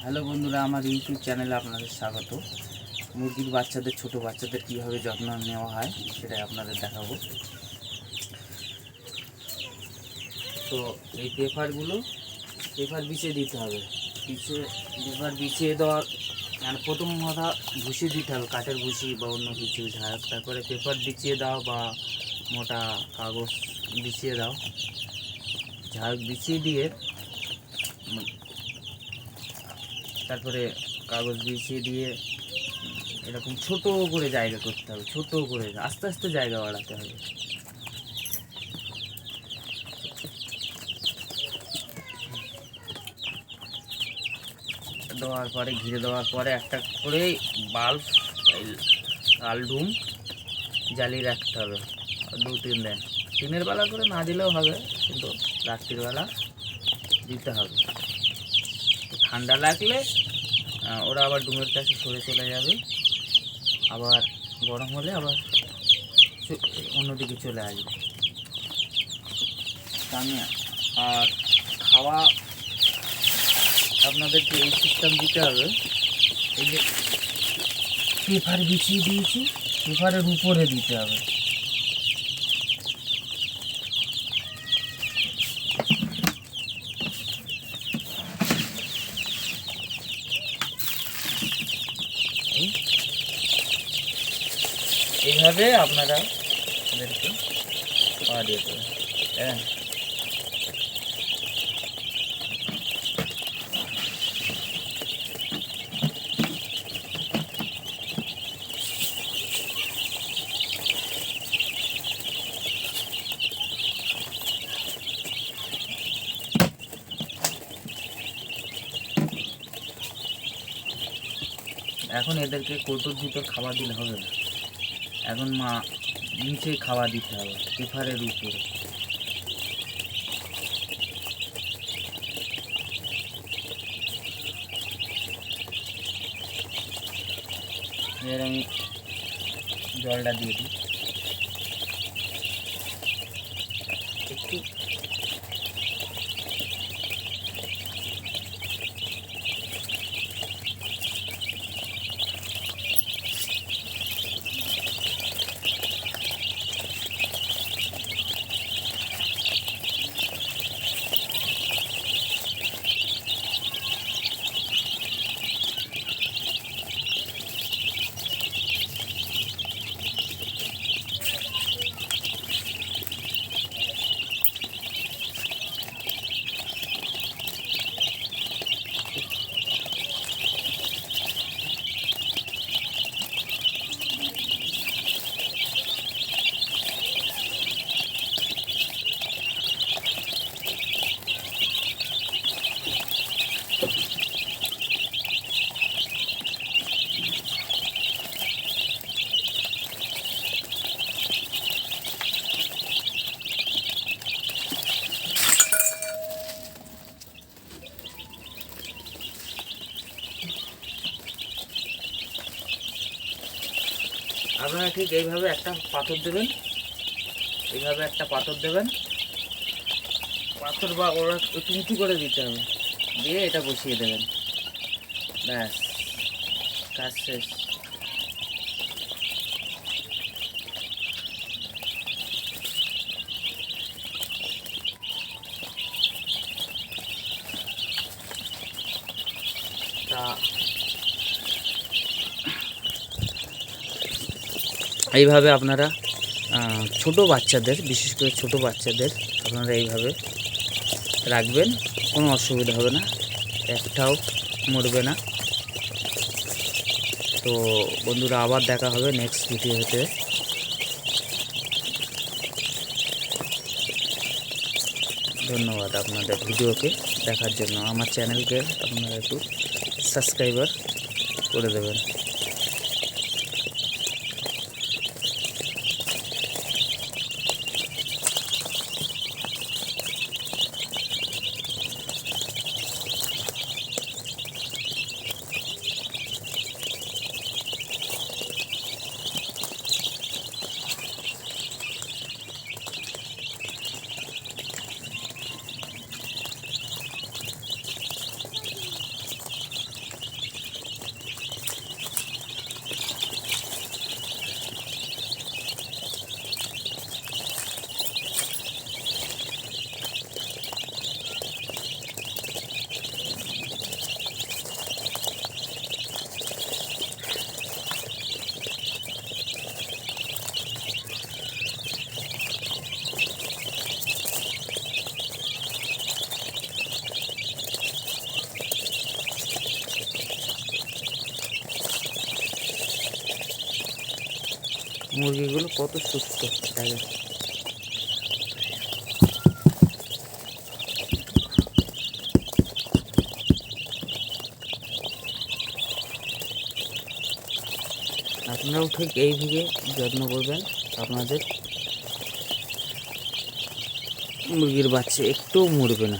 Hello বন্ধুরা, আমার YouTube চ্যানেলে আপনাদের স্বাগত। মুরগির বাচ্চাদের, ছোট বাচ্চাদের কীভাবে যত্ন নেওয়া হয় সেটাই আপনাদের দেখাবো। তো এই পেপার বিছিয়ে দিতে হবে। পেপার বিছিয়ে দেওয়ার মানে প্রথম কথা ভুষি দিতে হবে, কাঠের ভুষি বা অন্য কিছু ঝাড়। তারপরে পেপার বিছিয়ে দাও বা মোটা কাগজ বিছিয়ে দাও। ঝাড় বিছিয়ে দিয়ে তারপরে কাগজ বিছিয়ে দিয়ে এরকম ছোট করে জায়গা করতে হবে, ছোট করে আস্তে আস্তে জায়গা বাড়াতে হবে। দেওয়ার পরে ঘিরে দেওয়ার পরে একটা করে বাল্ব আলডুম জ্বালিয়ে রাখতে হবে 2-3 দিন। দিনের বেলা করে না দিলেও হবে, কিন্তু রাত্রির বেলা দিতে হবে। ঠান্ডা লাগলে ওরা আবার ডুমের কাছে সরে চলে যাবে, আবার গরম হলে আবার অন্যদিকে চলে আসবে। আর খাওয়া আপনাদেরকে এই সিস্টেম দিতে হবে। এই যে পেপার বিছিয়ে দিয়েছি, পেপারের উপরে দিতে হবে। এইভাবে আপনারা এদেরকে খাওয়া দিয়ে দেবেন। হ্যাঁ, এখন এদেরকে কৌটোর ভিতর খাবার দিলে হবে না, এখন নিচে খাওয়া দিতে হবে পেপারের উপরে। এর আমি জলটা দিয়ে দিই একটু। আপনারা ঠিক এইভাবে একটা পাথর দেবেন, এইভাবে একটা পাথর দেবেন, পাথর বা ওরা একটু উঁচু করে দিতে হবে, দিয়ে এটা বসিয়ে দেবেন। ব্যাস, কাজ শেষ। তা এইভাবে আপনারা ছোট বাচ্চাদের, বিশেষ করে ছোট বাচ্চাদের আপনারা এইভাবে রাখবেন, কোনো অসুবিধা হবে না, একটাও মরবে না। তো বন্ধুরা, আবার দেখা হবে নেক্সট ভিডিওতে। ধন্যবাদ আপনাদের ভিডিওকে দেখার জন্য। আমার চ্যানেলকে আপনারা একটু সাবস্ক্রাইবার করে দেবেন। মুরগিগুলো কত সুস্থ দেখেন। আপনারাও ঠিক এইভাবে যত্ন করবেন, আপনাদের মুরগির বাচ্চা একটুও মরবে না।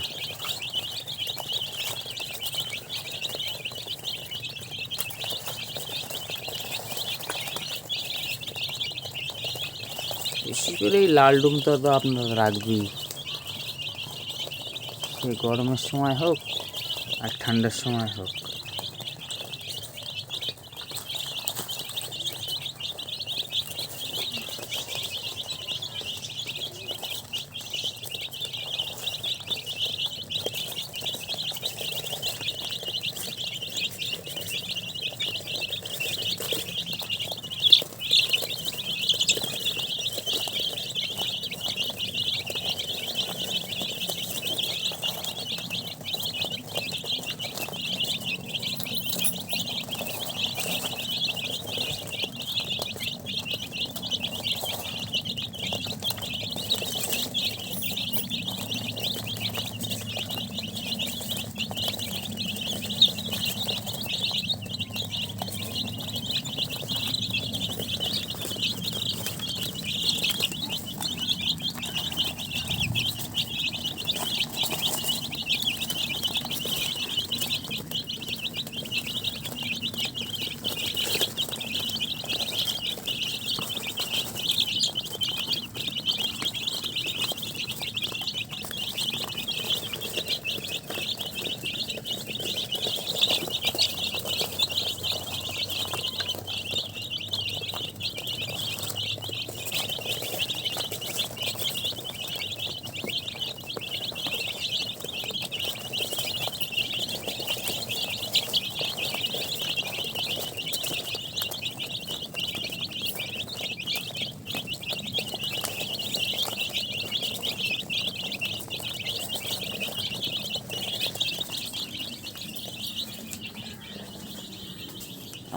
বেশি করে এই লাল ডুমটা তো আপনারা রাখবেই, সে গরমের সময় হোক আর ঠান্ডার সময় হোক।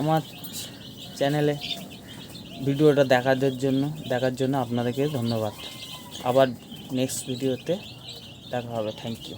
আমার চ্যানেলে ভিডিওটা দেখার জন্য আপনাদেরকে ধন্যবাদ। আবার নেক্সট ভিডিওতে দেখা হবে। Thank you.